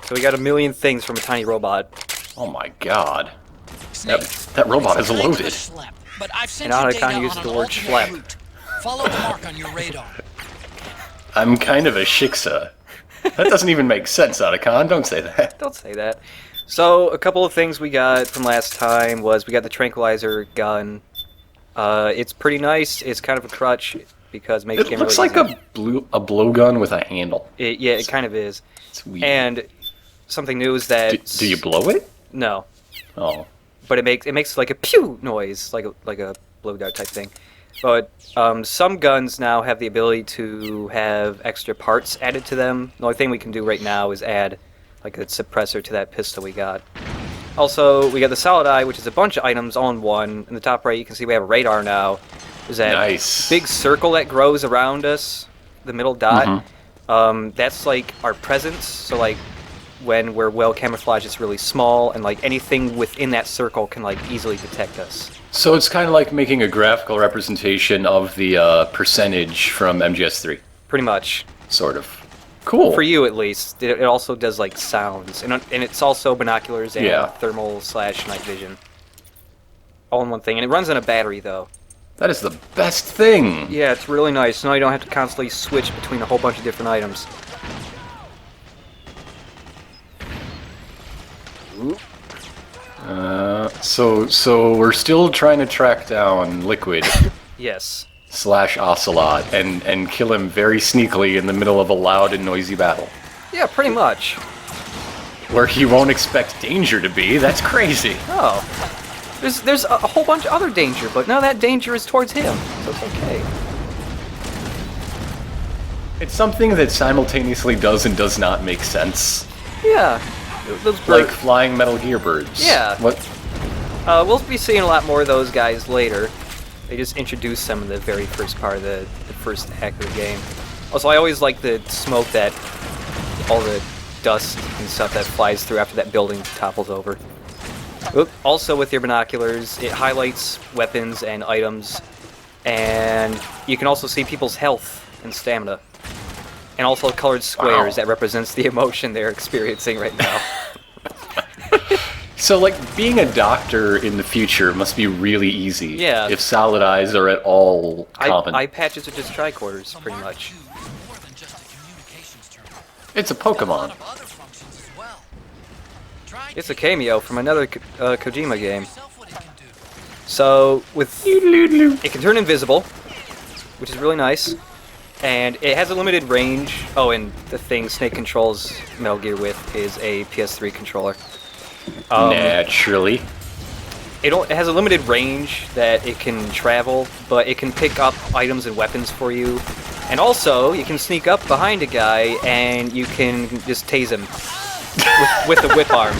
So we got a million things from a tiny robot. Oh my god. Snake, That robot is we're trying to loaded. schlep, but I've sent And you Otacon data uses on the an word alternate schlep. route. Follow the mark on your radar. I'm kind of a shiksa. That doesn't even make sense, Otacon. Don't say that. Don't say that. So, a couple of things we got from last time was we got the tranquilizer gun. It's pretty nice. It's kind of a crutch because it makes the It game looks really like easy. a blowgun with a handle. Yeah, it kind of is. It's weird. And something new is that Do you blow it? no, Oh. but it makes like a pew noise, like a blow dart type thing. But some guns now have the ability to have extra parts added to them. The only thing we can do right now is add like a suppressor to that pistol we got. Also, we got the solid eye, which is a bunch of items all in one. In the top right, you can see we have a radar now. There's that Nice. big circle that grows around us, the middle dot. That's like our presence. So like when we're well camouflaged, it's really small, and like anything within that circle can like easily detect us. So it's kind of like making a graphical representation of the percentage from MGS3. Pretty much. Sort of. Cool. For you, at least. It also does like sounds, and it's also binoculars and Yeah. thermal/night vision, all in one thing. And it runs on a battery, though. That is the best thing. Yeah, it's really nice. Now you don't have to constantly switch between a whole bunch of different items. So we're still trying to track down Liquid Yes. / Ocelot and kill him very sneakily in the middle of a loud and noisy battle. Yeah, pretty much. Where he won't expect danger to be. That's crazy. Oh. There's a whole bunch of other danger, but none of that danger is towards him, so it's okay. It's something that simultaneously does and does not make sense. Yeah. Those Like birds. flying Metal Gear birds. Yeah. What? We'll be seeing a lot more of those guys later. They just introduced some in the very first part of the first act of the game. Also, I always like the smoke that all the dust and stuff that flies through after that building topples over. Oop. Also, with your binoculars, it highlights weapons and items, and you can also see people's health and stamina. And also colored squares that represents the emotion they're experiencing right now. So, like, being a doctor in the future must be really easy. Yeah. If solid eyes are at all common. Eye patches are just tricorders, pretty much. More than just a communications terminal. It's a A lot Pokemon. of other functions as well. Try It's a cameo from another Kojima game. yourself what it can do. So, with it can turn invisible, which is really nice, and it has a limited range. Oh, and the thing Snake controls Metal Gear with is a PS3 controller. Naturally. It has a limited range that it can travel, but it can pick up items and weapons for you. And also, you can sneak up behind a guy and you can just tase him with the whip arm.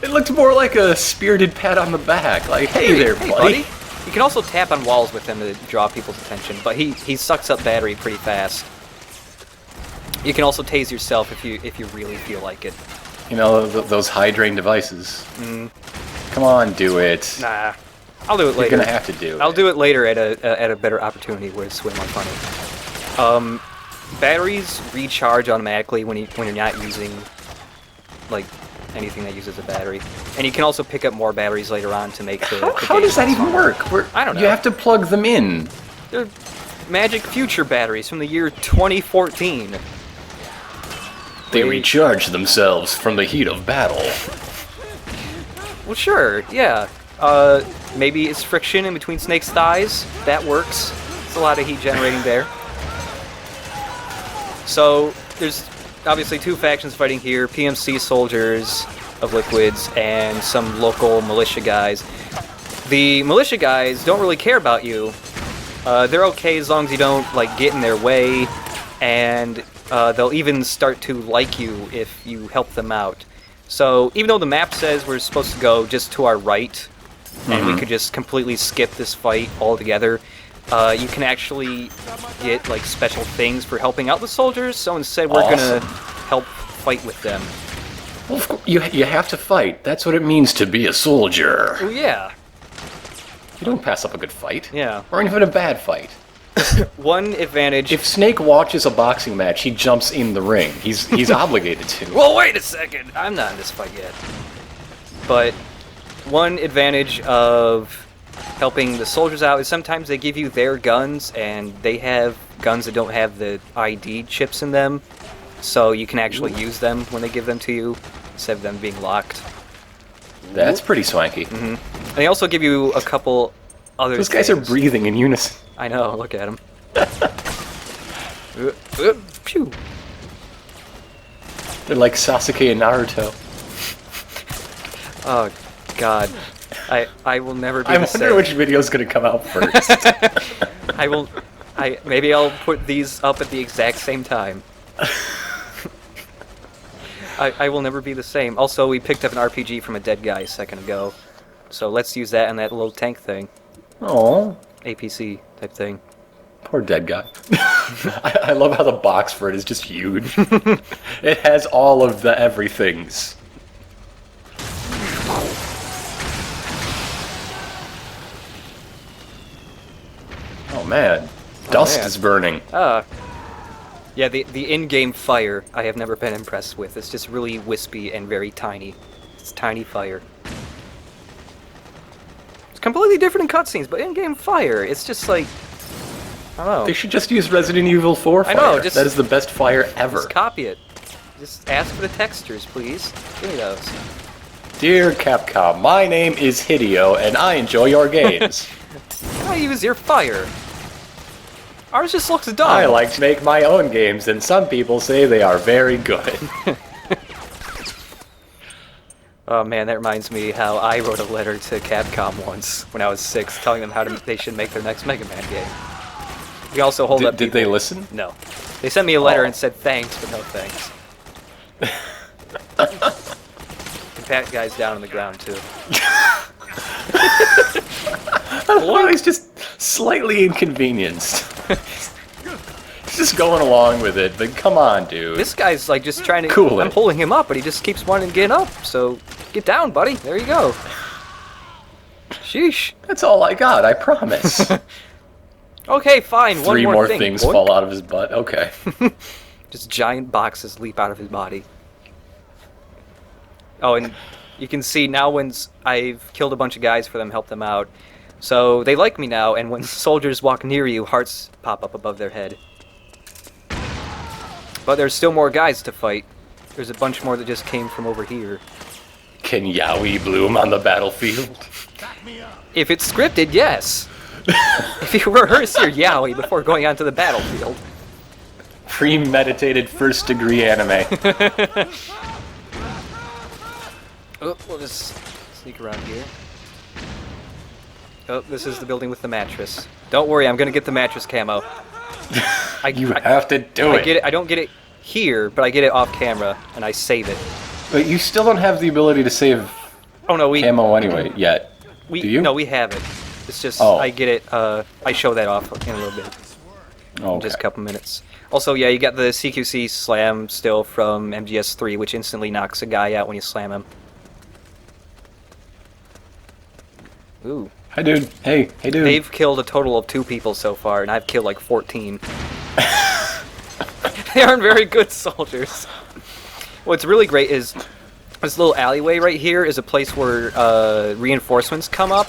It looked more like a spirited pat on the back. Like, hey there, buddy. You can also tap on walls with him to draw people's attention, but he sucks up battery pretty fast. You can also tase yourself if you really feel like it. You know, those high drain devices. Come on, do it. Nah, I'll do it You're later. gonna have to do it. I'll do it later at a better opportunity where it's way more funny. Batteries recharge automatically when you're not using like anything that uses a battery, and you can also pick up more batteries later on to make the. How does that even work? I don't know. You have to plug them in. They're Magic Future batteries from the year 2014. They Wait. recharge themselves from the heat of battle. Well, sure, yeah. Maybe it's friction in between Snake's thighs. That works. It's a lot of heat generating there. So, there's obviously two factions fighting here. PMC soldiers of Liquids and some local militia guys. The militia guys don't really care about you. They're okay as long as you don't, like, get in their way. And they'll even start to like you if you help them out. So even though the map says we're supposed to go just to our right, and we could just completely skip this fight altogether, you can actually get like special things for helping out the soldiers. So instead, we're gonna help fight with them. Well, of course, you have to fight. That's what it means to be a soldier. Oh yeah, You don't pass up a good fight. yeah. Or even a bad fight. One advantage. If Snake watches a boxing match, he jumps in the ring. He's obligated to. Well, wait a second. I'm not in this fight yet. But one advantage of helping the soldiers out is sometimes they give you their guns, and they have guns that don't have the ID chips in them, so you can actually use them when they give them to you instead of them being locked. That's pretty swanky. And they also give you a couple other Those guys are things. breathing in unison. I know, look at them. Phew. They're like Sasuke and Naruto. Oh, God. I will never be I the same. wonder which video's gonna come out first. Maybe I'll put these up at the exact same time. I will never be the same. Also, we picked up an RPG from a dead guy a second ago. So let's use that and that little tank thing. Oh, APC type thing. poor dead guy. I love how the box for it is just huge. It has all of the everythings. Oh man, dust man. is burning. Yeah, the in-game fire I have never been impressed with. It's just really wispy and very tiny. It's tiny fire. It's completely different in cutscenes, but in-game fire, it's just like, I don't know. They should just use Resident Evil 4 fire. I know, just- that is the best fire ever. Just copy it. Just ask for the textures, please. Give me those. Dear Capcom, my name is Hideo, and I enjoy your games. I use your fire. Ours just looks dumb. I like to make my own games, and some people say they are very good. Oh man, that reminds me how I wrote a letter to Capcom once when I was 6, telling them how they should make their next Mega Man game. We also hold up Did people. they listen? No. They sent me a letter Oh. and said thanks, but no thanks. And pat guys down on the ground too. He's just slightly inconvenienced. He's just going along with it, but come on, dude. This guy's like just trying to. Cool I'm it. pulling him up, but he just keeps wanting to get up. So get down, buddy. There you go. Sheesh. That's all I got, I promise. Okay, fine. One Three more thing. things Boink. fall out of his butt. Okay. Just giant boxes leap out of his body. Oh, and you can see now when I've killed a bunch of guys for them, helped them out. So they like me now, and when soldiers walk near you, hearts pop up above their head. But there's still more guys to fight. There's a bunch more that just came from over here. Can Yowie bloom on the battlefield? If it's scripted, yes. If you rehearse your yaoi before going onto the battlefield. Premeditated first-degree anime. Oh, we'll just sneak around here. Oh, this is the building with the mattress. Don't worry, I'm gonna get the mattress camo. You have to do I it. get it. I don't get it here, but I get it off camera, and I save it. But you still don't have the ability to save Oh no, we camo anyway yet. we Do you? no, we have it. It's just Oh. I get it. I show that off in a little bit, Okay. in just a couple minutes. Also, yeah, you got the CQC slam still from MGS4, which instantly knocks a guy out when you slam him. Ooh. Hi, dude. Hey, dude. They've killed a total of 2 people so far, and I've killed like 14. They aren't very good soldiers. What's really great is this little alleyway right here is a place where reinforcements come up,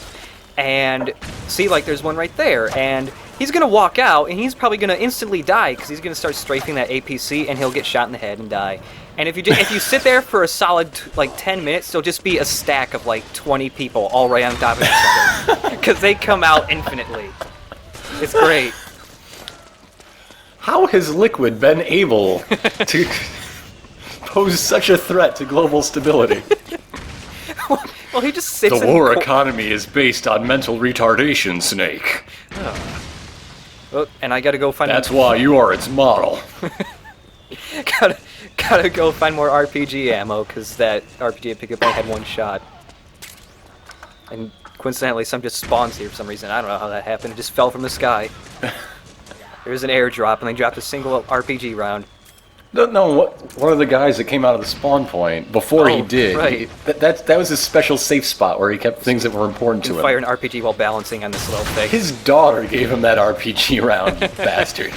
and see, like, there's one right there, and he's gonna walk out, and he's probably gonna instantly die because he's gonna start strafing that APC, and he'll get shot in the head and die. And if you sit there for a solid like 10 minutes, there'll just be a stack of like 20 people all right on top of each other because they come out infinitely. It's great. How has Liquid been able to pose such a threat to global stability? Well, he just sits. The in war co- economy is based on mental retardation, Snake. Oh, and I gotta go find. That's why you are its model. Gotta go find more RPG ammo because that RPG I picked up only had 1 shot. And coincidentally, some just spawns here for some reason. I don't know how that happened. It just fell from the sky. There's an airdrop, and they dropped a single RPG round. No, one of the guys that came out of the spawn point before he Oh, did. right. That was his special safe spot where he kept things that were important to You him. fire an RPG while balancing on this little thing. His daughter gave him that RPG round, you bastard.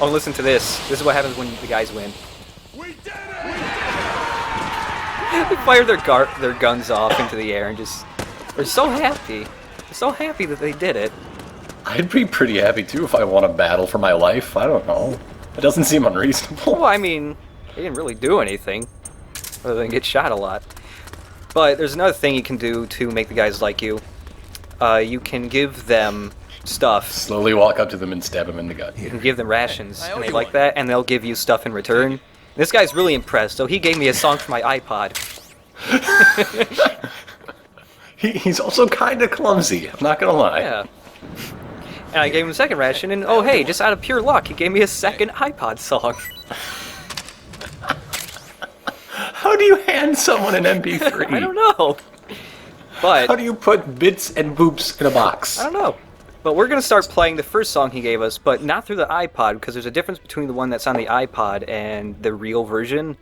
Oh, listen to this. This is what happens when the guys win. They fire their guns off into the air and just... They're so happy. They're so happy that they did it. I'd be pretty happy too if I won a battle for my life. I don't know. It doesn't seem unreasonable. Well, I mean, they didn't really do anything other than get shot a lot. But there's another thing you can do to make the guys like you. You can give them stuff. Slowly walk up to them and stab them in the gut. You can give them rations, and they like that, and they'll give you stuff in return. This guy's really impressed, so he gave me a song for my iPod. He's also kind of clumsy, I'm not gonna lie. Yeah. And I gave him a second ration, and oh hey, just out of pure luck, he gave me a second iPod song. How do you hand someone an MP3? I don't know. But How do you put bits and boops in a box? I don't know. But we're going to start playing the first song he gave us, but not through the iPod, because there's a difference between the one that's on the iPod and the real version.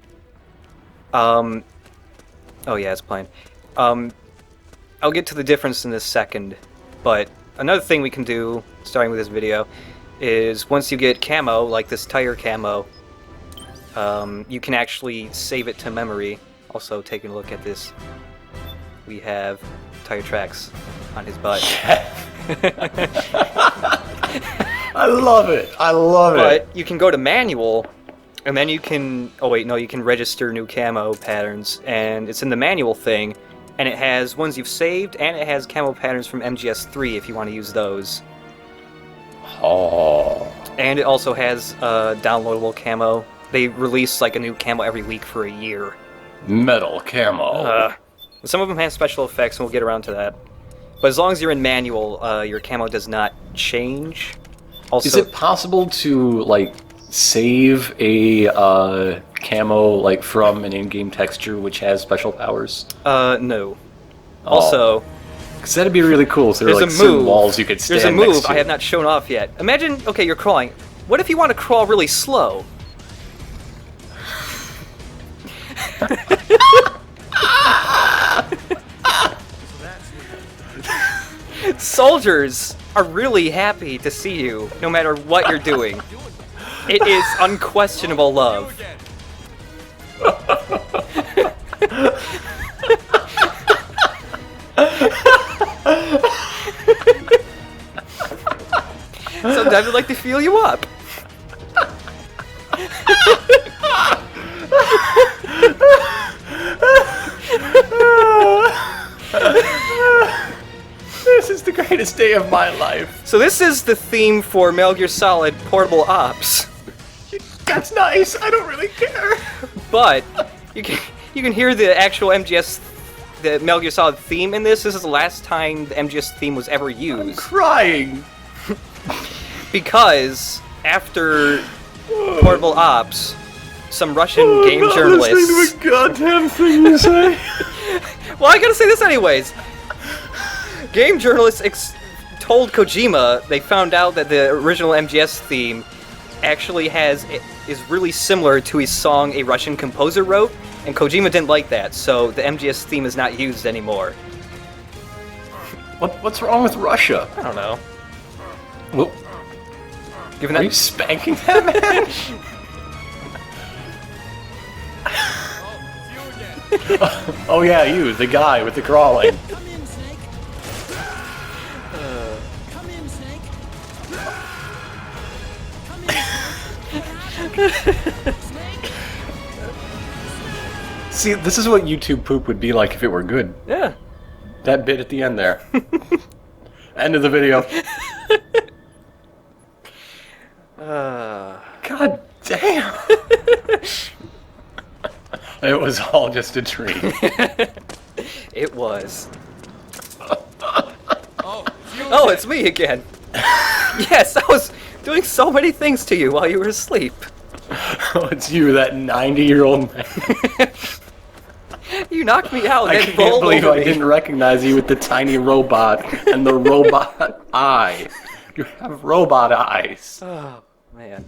Oh yeah, it's playing. I'll get to the difference in a second, but another thing we can do, starting with this video, is once you get camo, like this tire camo, you can actually save it to memory. Also, taking a look at this, we have tire tracks on his butt. I love it. I love it. But you can go to manual, and then you can... Oh wait, no, you can register new camo patterns, and it's in the manual thing, and it has ones you've saved, and it has camo patterns from MGS4 if you want to use those. Oh. And it also has downloadable camo. They release like a new camo every week for a year. Metal camo. Some of them have special effects, and we'll get around to that. But as long as you're in manual, your camo does not change. Also, Is it possible to, like, save a camo, like, from an in-game texture which has special powers? no. Also... Because that'd be really cool. So there are, There's like, a certain move. walls you could stand There's a move next to. I have not shown off yet. Imagine, okay, you're crawling. What if you want to crawl really slow? Soldiers are really happy to see you, no matter what you're doing. It is unquestionable love. Sometimes I'd like to feel you up. This is the greatest day of my life. So this is the theme for Metal Gear Solid Portable Ops. That's nice. I don't really care. But you can hear the actual the Metal Gear Solid theme in this. This is the last time the MGS theme was ever used. Crying. Because after Portable Ops, some Russian game journalists... listening to a goddamn thing you say. Well, I gotta say this anyways. Game journalists told Kojima they found out that the original MGS theme actually is really similar to a song a Russian composer wrote, and Kojima didn't like that, so the MGS theme is not used anymore. What's wrong with Russia? I don't know. Well, Given are you that, spanking that man? Oh yeah, you, the guy with the crawling. Come in, Snake. Come in, Snake. Come in. Snake. See, this is what YouTube poop would be like if it were good. yeah. That bit at the end there. End of the video. God damn. It was all just a dream. It was. Oh, Oh, it's me again. Yes, I was doing so many things to you while you were asleep. Oh, it's you, that 90-year-old man. You knocked me out I and then can't rolled believe over I me. didn't recognize you with the tiny robot and the robot eye. You have robot eyes. Oh, man.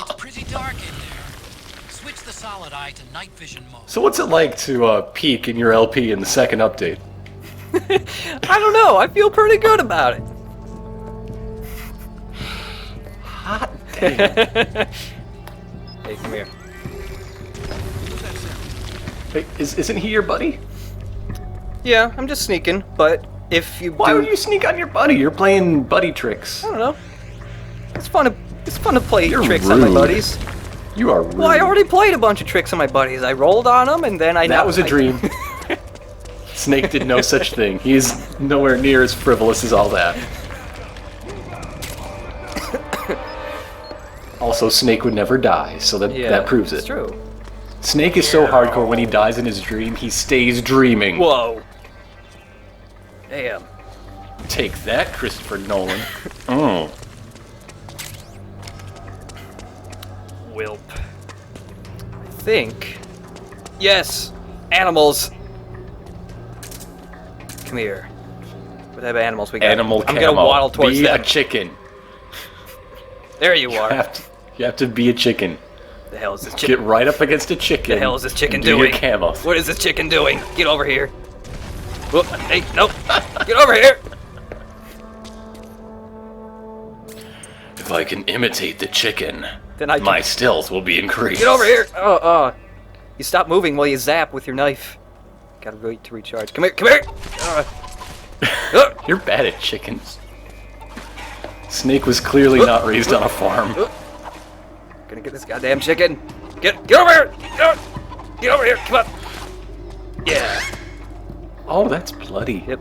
It's pretty dark in there. Switch the solid eye to night vision mode. So what's it like to peek in your LP in the second update? I don't know. I feel pretty good about it. Hot damn. Hey, come here. Hey, isn't he your buddy? Yeah, I'm just sneaking, but if you Why do... would you sneak on your buddy? You're playing buddy tricks. I don't know. It's fun to play You're tricks on my rude. buddies. You are rude. Well, I already played a bunch of tricks on my buddies. I rolled on them, and then That was a dream. Snake did no such thing. He's nowhere near as frivolous as all that. Also, Snake would never die, so that proves it. It's true. Snake is so hardcore when he dies in his dream, he stays dreaming. Whoa. Damn. Take that, Christopher Nolan. Oh. Wilp. I think. Yes! Animals! Come here. What type of animals we got? Animal I'm camo. gonna waddle towards be them. a chicken. There you are. You have to be a chicken. The hell is this Get chicken? right up against a chicken. The hell is this chicken and do doing? your camo. What is this chicken doing? Get over here. Whoop. Hey, nope. Get over here. If I can imitate the chicken, Then I can... my stealth will be increased. Get over here. Oh. You stop moving while you zap with your knife. Gotta wait to recharge. Come here. Come here. You're bad at chickens. Snake was clearly not raised on a farm. Gonna get this goddamn chicken. Get over here. Get over here. Come on. Yeah. Oh, that's bloody. Yep.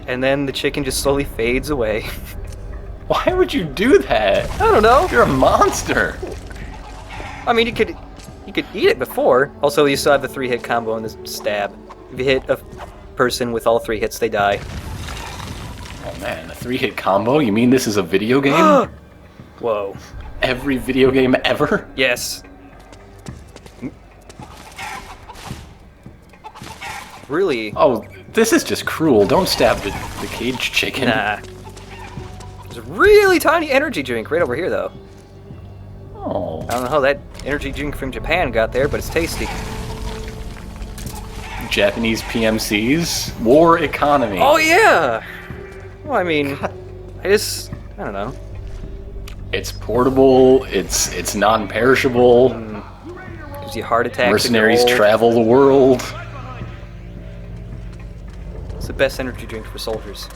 And then the chicken just slowly fades away. Why would you do that? I don't know. You're a monster. I mean, you could eat it before. Also, you still have the 3-hit combo and the stab. If you hit a person with all 3 hits, they die. Oh man, a 3-hit combo? You mean this is a video game? Whoa. Every video game ever? Yes. Really? Oh, this is just cruel. Don't stab the caged chicken. Nah. There's a really tiny energy drink right over here, though. Oh. I don't know how that energy drink from Japan got there, but it's tasty. Japanese PMCs? War economy. Oh, yeah! Well, I mean, I don't know. It's portable, it's non-perishable. Gives you heart attacks. Mercenaries travel the world. It's the best energy drink for soldiers.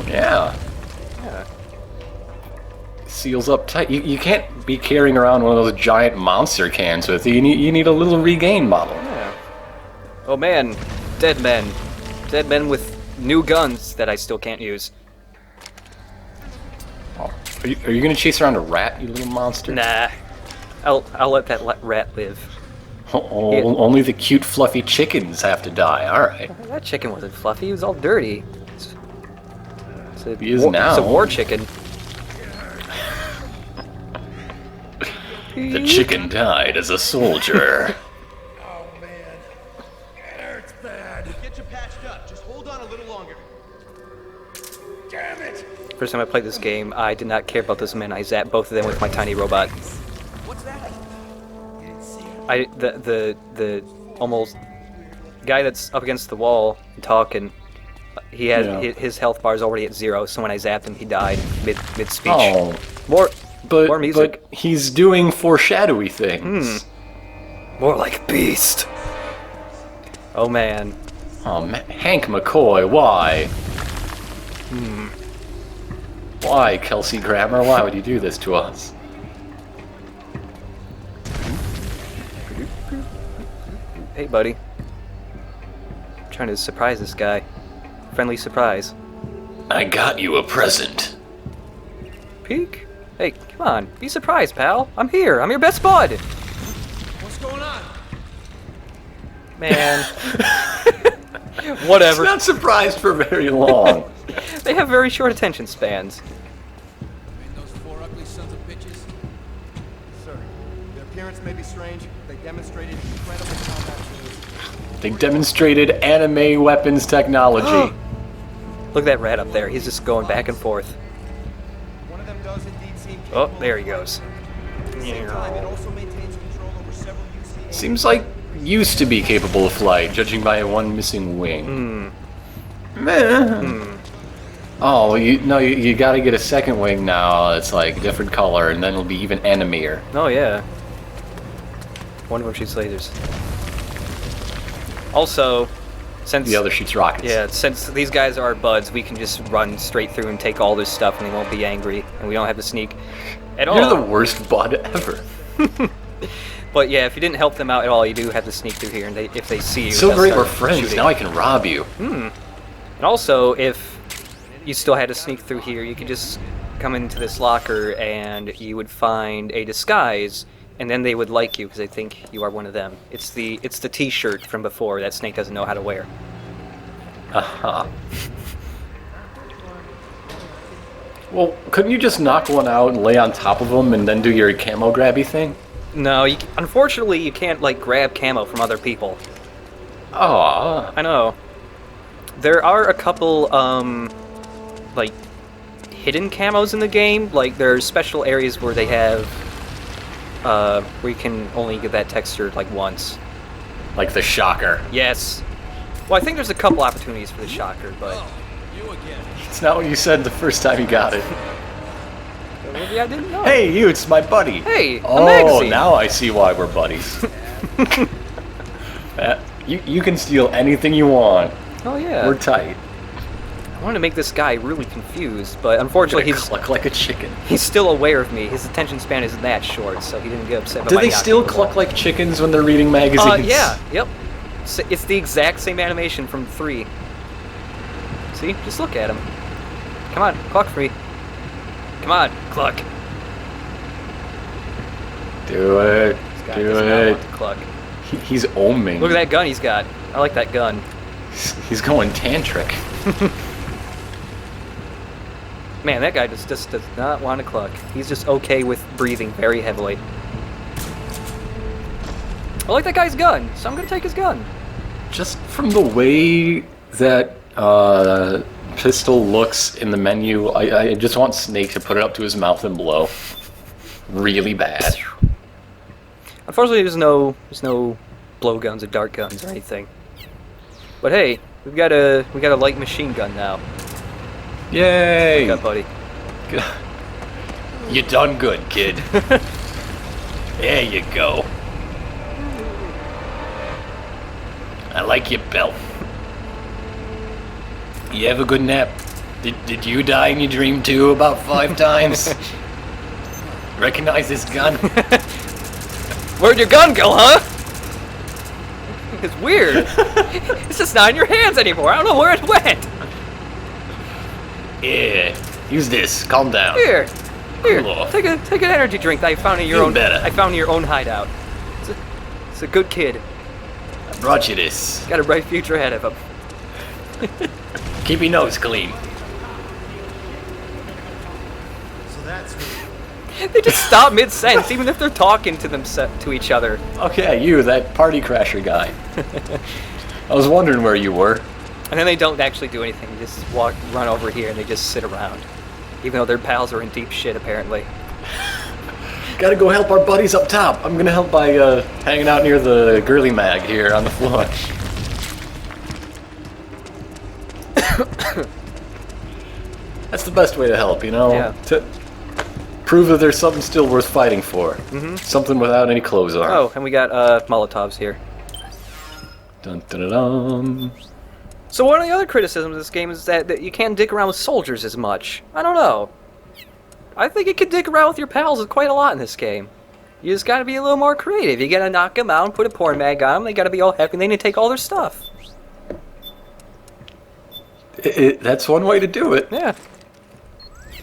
Yeah. Yeah. Seals up tight. You can't be carrying around one of those giant monster cans with you. You need a little regain bottle. Yeah. Oh man, dead men. Dead men with new guns that I still can't use. Oh. Are you gonna chase around a rat, you little monster? Nah. I'll let that rat live. Oh, Yeah. only the cute fluffy chickens have to die. Alright. That chicken wasn't fluffy, he was all dirty. He is now. It's a war chicken. The chicken died as a soldier. Oh man, hurts bad. Get you patched up. Just hold on a little longer. Damn it! First time I played this game, I did not care about those men. I zapped both of them with my tiny robot. What's that? The almost guy that's up against the wall and talking. He had Yeah. his health bar is already at 0, so when I zapped him, he died mid speech. Oh, More but music. But he's doing foreshadowy things. More like beast. Oh man. Oh man, Hank McCoy, why? Why, Kelsey Grammer? Why would you do this to us? Hey buddy. I'm trying to surprise this guy. Friendly surprise. I got you a present. Peek? Hey, come on. Be surprised, pal. I'm here. I'm your best bud. What's going on? Man. Whatever. Not surprised for very long. They have very short attention spans. And those 4 ugly sons of bitches. Sir, their appearance may be strange, but they demonstrated incredible combat skills. They demonstrated anime weapons technology. Look at that rat up there. He's just going back and forth. One of them does indeed seem Oh, there he goes. It also maintains control over several UCA. Seems like used to be capable of flight, judging by one missing wing. Meh. Oh, you gotta get a second wing now. It's like a different color, and then it'll be even enemier. Oh yeah. One of them shoots lasers. Also, since The other shoots rockets. yeah, since these guys are our buds, we can just run straight through and take all this stuff, and they won't be angry, and we don't have to sneak at all. You're the worst bud ever. But yeah, if you didn't help them out at all, you do have to sneak through here, and if they see you, So they'll great we're start friends. shooting. Now I can rob you. And also, if you still had to sneak through here, you could just come into this locker and you would find a disguise, and then they would like you because they think you are one of them. It's the T-shirt from before that Snake doesn't know how to wear. Uh-huh. Well, couldn't you just knock one out and lay on top of them and then do your camo grabby thing? No, unfortunately, you can't like grab camo from other people. Aw. I know. There are a couple like hidden camos in the game. Like there's special areas where they have where you can only get that texture like once. Like the shocker. Yes. Well, I think there's a couple opportunities for the shocker, but It's not what you said the first time you got it. maybe I didn't know. Hey, you, it's my buddy. Hey, a Oh, magazine. now I see why we're buddies. You can steal anything you want. Oh yeah. We're tight. I wanted to make this guy really confused, but unfortunately Gonna he's cluck like a chicken. still aware of me. His attention span isn't that short, so he didn't get upset. Do about they not still being cluck like chickens when they're reading magazines? Yeah, yep. It's the exact same animation from 3. See? Just look at him. Come on, cluck for me. Come on, cluck. Do it. This guy Do does not it. want to cluck. He's oming. Look at that gun he's got. I like that gun. He's going tantric. Man, that guy just does not want to cluck. He's just okay with breathing very heavily. I like that guy's gun, so I'm gonna take his gun. Just from the way that pistol looks in the menu, I just want Snake to put it up to his mouth and blow. Really bad. Unfortunately, there's no blowguns or dart guns or anything. But hey, we got a light machine gun now. Yay! Good, buddy. You done good, kid. There you go. I like your belt. You have a good nap. Did you die in your dream too about 5 times? Recognize this gun? Where'd your gun go, huh? It's weird. It's just not in your hands anymore. I don't know where it went. Yeah. Use this. Calm down. Here, Cool off. take an energy drink that I found in your Even own. better. I found in your own hideout. It's a good kid. I brought you this. Got a bright future ahead of him. Keep your nose clean. So that's They just stop mid-sentence, even if they're talking to each other. Okay, you, that party crasher guy. I was wondering where you were. And then they don't actually do anything. They just run over here, and they just sit around. Even though their pals are in deep shit, apparently. Gotta go help our buddies up top. I'm gonna help by hanging out near the girly mag here on the floor. That's the best way to help, you know? Yeah. To prove that there's something still worth fighting for. Mm-hmm. Something without any clothes on. Oh, and we got Molotovs here. Dun, dun, dun, dun. So one of the other criticisms of this game is that you can't dick around with soldiers as much. I don't know. I think you can dick around with your pals quite a lot in this game. You just gotta be a little more creative. You gotta knock them out and put a porn mag on them. They gotta be all happy and they need to take all their stuff. That's one way to do it. Yeah.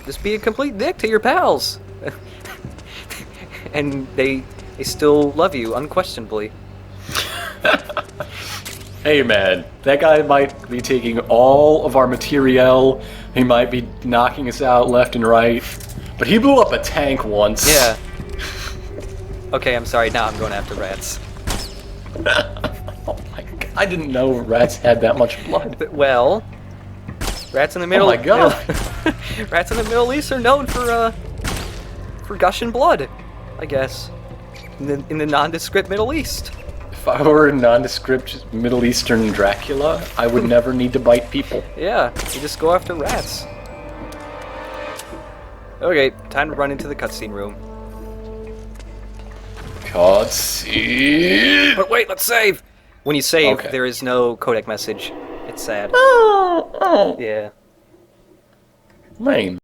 Just be a complete dick to your pals. And they still love you, unquestionably. Hey man, that guy might be taking all of our materiel. He might be knocking us out left and right. But he blew up a tank once. Yeah. Okay, I'm sorry. Now I'm going after rats. Oh my god. I didn't know rats had that much blood. But, well, rats in the Middle. Oh my god. Rats in the Middle East are known for for gushing blood, I guess. In the nondescript Middle East. If I were a nondescript Middle Eastern Dracula, I would never need to bite people. Yeah, you just go after rats. Okay, time to run into the cutscene room. Cutscene. But wait, let's save! When you save, Okay. there is no codec message. It's sad. Oh, Yeah. lame.